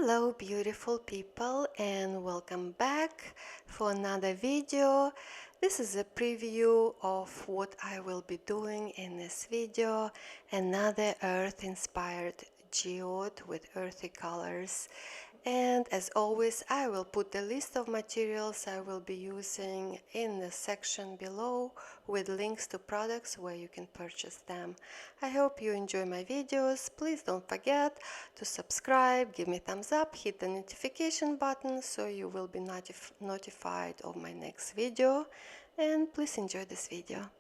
Hello beautiful people, and welcome back for another video. This is a preview of what I will be doing in this video. Another earth inspired geode with earthy colors. And as always, I will put the list of materials I will be using in the section below with links to products where you can purchase them. I hope you enjoy my videos. Please don't forget to subscribe, give me a thumbs up, hit the notification button so you will be notified of my next video. And please enjoy this video.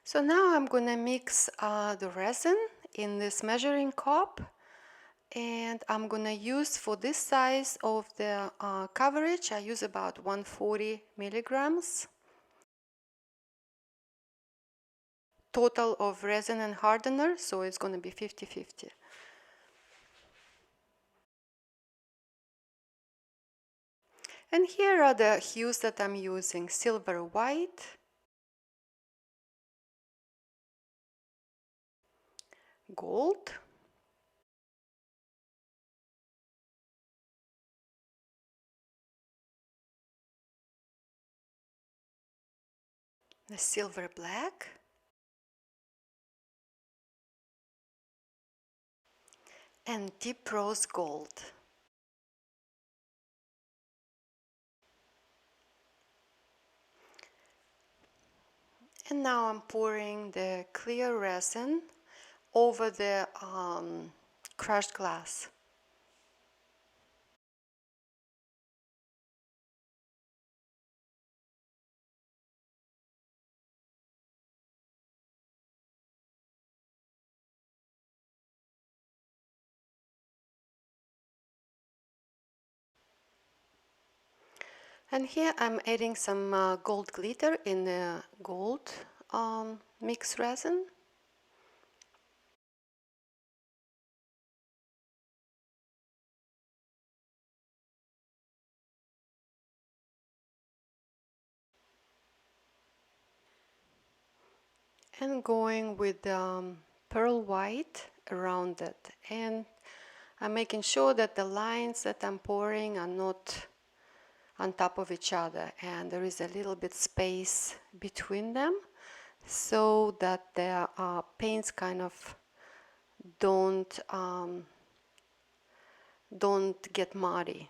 So now I'm gonna mix the resin in this measuring cup, and I'm gonna use, for this size of the coverage, I use about 140 milligrams total of resin and hardener, so it's gonna be 50-50. And here are the hues that I'm using: silver white, gold, the silver black, and deep rose gold. And now I'm pouring the clear resin over the crushed glass. And here I'm adding some gold glitter in the gold mixed resin. And going with pearl white around it. And I'm making sure that the lines that I'm pouring are not on top of each other, and there is a little bit space between them so that the paints kind of don't get muddy.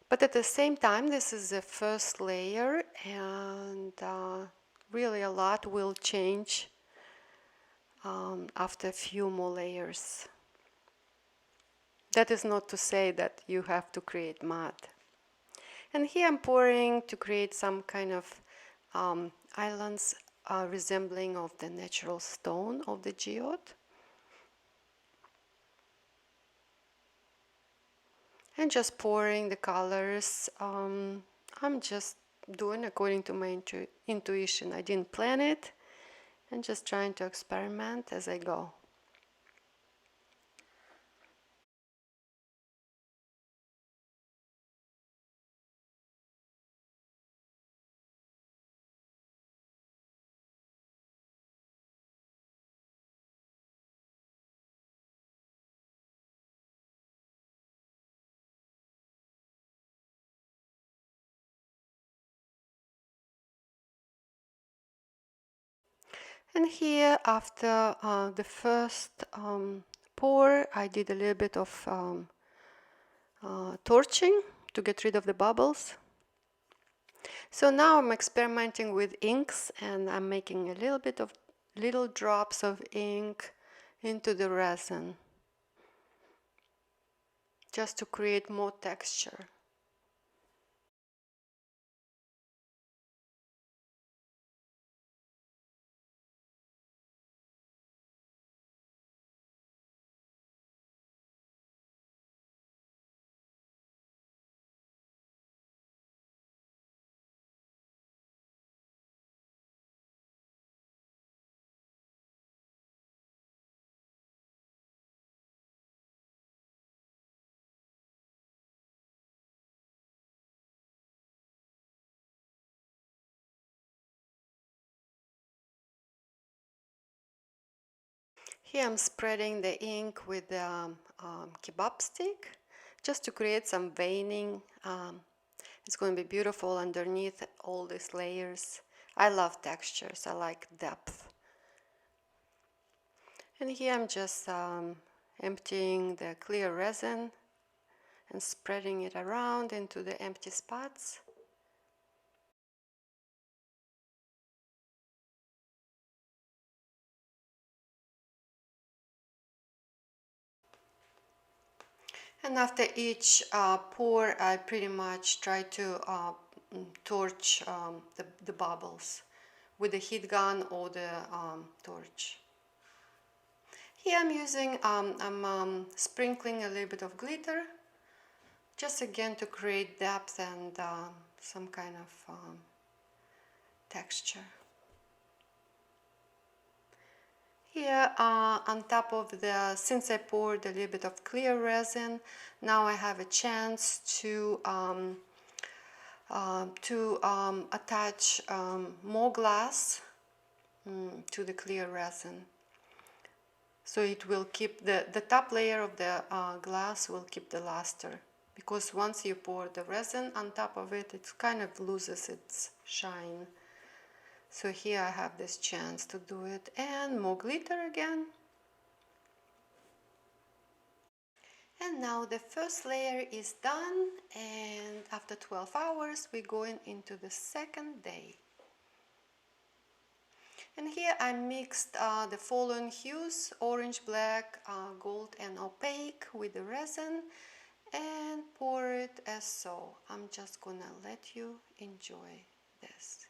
But at the same time, this is the first layer, and really a lot will change after a few more layers. That is not to say that you have to create mud. And here I'm pouring to create some kind of islands resembling of the natural stone of the geode. And just pouring the colors. I'm just doing according to my intuition. I didn't plan it, and just trying to experiment as I go. And here, after the first pour, I did a little bit of torching to get rid of the bubbles. So now I'm experimenting with inks, and I'm making a little bit of little drops of ink into the resin just to create more texture. Here I'm spreading the ink with the kebab stick just to create some veining. It's going to be beautiful underneath all these layers. I love textures, I like depth. And here I'm just emptying the clear resin and spreading it around into the empty spots. And after each pour, I pretty much try to torch the bubbles with the heat gun or the torch. Here I'm using, I'm sprinkling a little bit of glitter, just again to create depth and some kind of texture. Here on top of the, since I poured a little bit of clear resin, now I have a chance to attach more glass to the clear resin. So it will keep the top layer of the glass will keep the luster, because once you pour the resin on top of it, it kind of loses its shine. So here I have this chance to do it, and more glitter again. And now the first layer is done, and after 12 hours we're going into the second day. And here I mixed the following hues: orange, black, gold and opaque with the resin, and pour it as so. I'm just gonna let you enjoy this.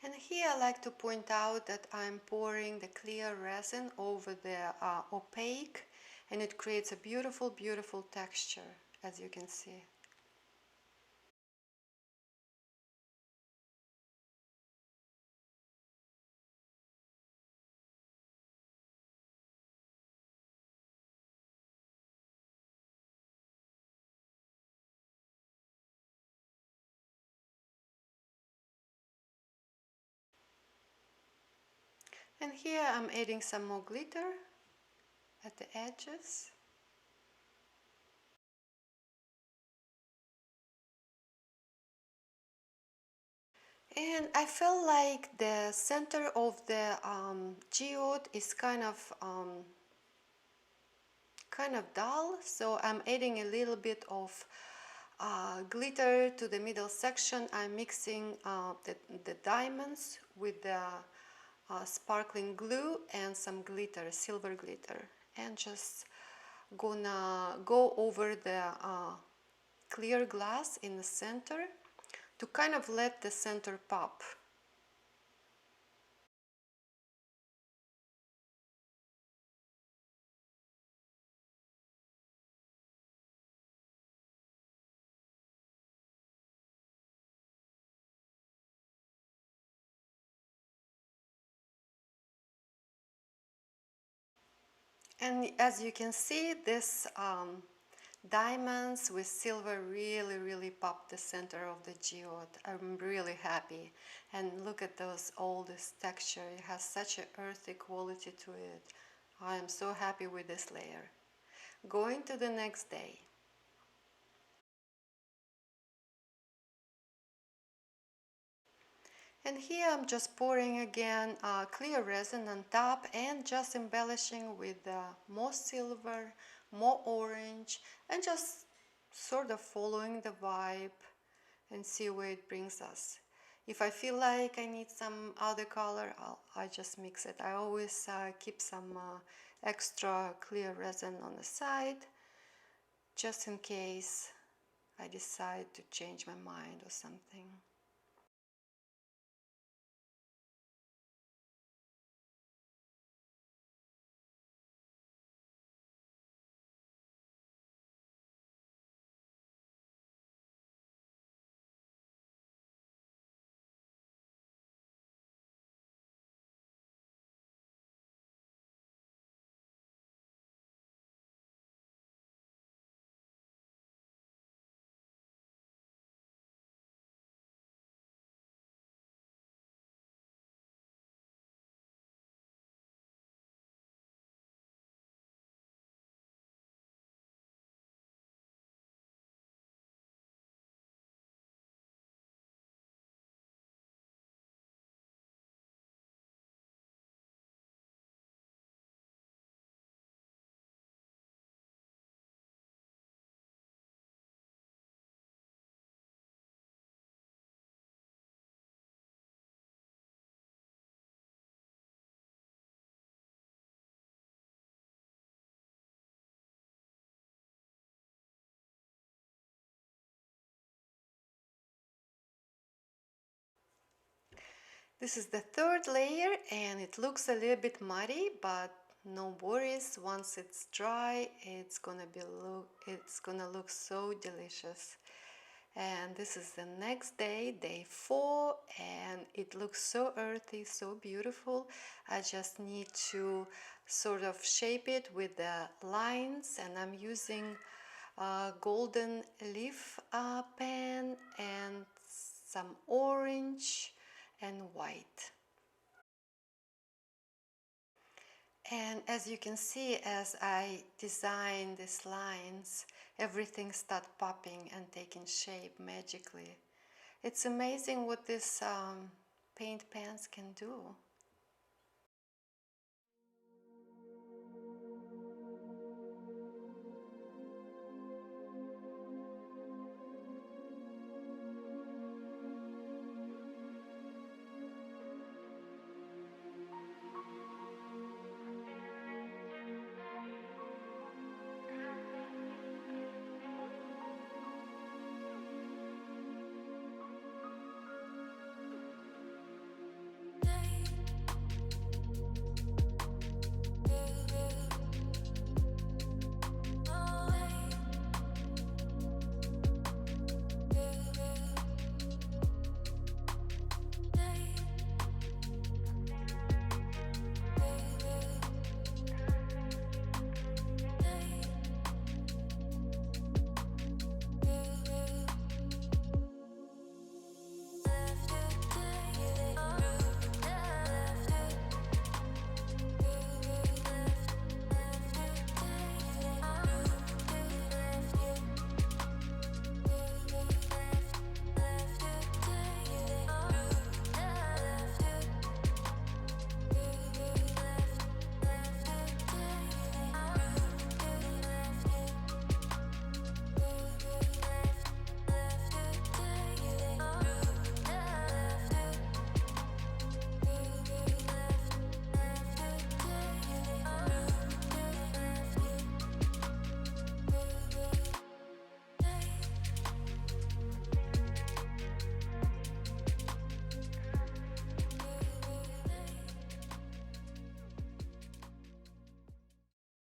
And here I like to point out that I'm pouring the clear resin over the opaque, and it creates a beautiful, beautiful texture, as you can see. And here I'm adding some more glitter at the edges. And I feel like the center of the geode is kind of dull, so I'm adding a little bit of glitter to the middle section. I'm mixing the diamonds with the sparkling glue and some glitter, silver glitter, and just gonna go over the clear glass in the center to kind of let the center pop. And as you can see, this diamonds with silver really pop the center of the geode. I'm really happy. And look at those oldest texture. It has such an earthy quality to it. I am so happy with this layer. Going to the next day. And here I'm just pouring again clear resin on top and just embellishing with more silver, more orange, and just sort of following the vibe and see where it brings us. If I feel like I need some other color, I just mix it. I always keep some extra clear resin on the side, just in case I decide to change my mind or something. This is the third layer and it looks a little bit muddy, but no worries. Once it's dry, it's gonna look so delicious. And this is the next day, day 4, and it looks so earthy, so beautiful. I just need to sort of shape it with the lines, and I'm using golden leaf pen and some orange and white. And as you can see, as I design these lines, everything starts popping and taking shape magically. It's amazing what these paint pens can do.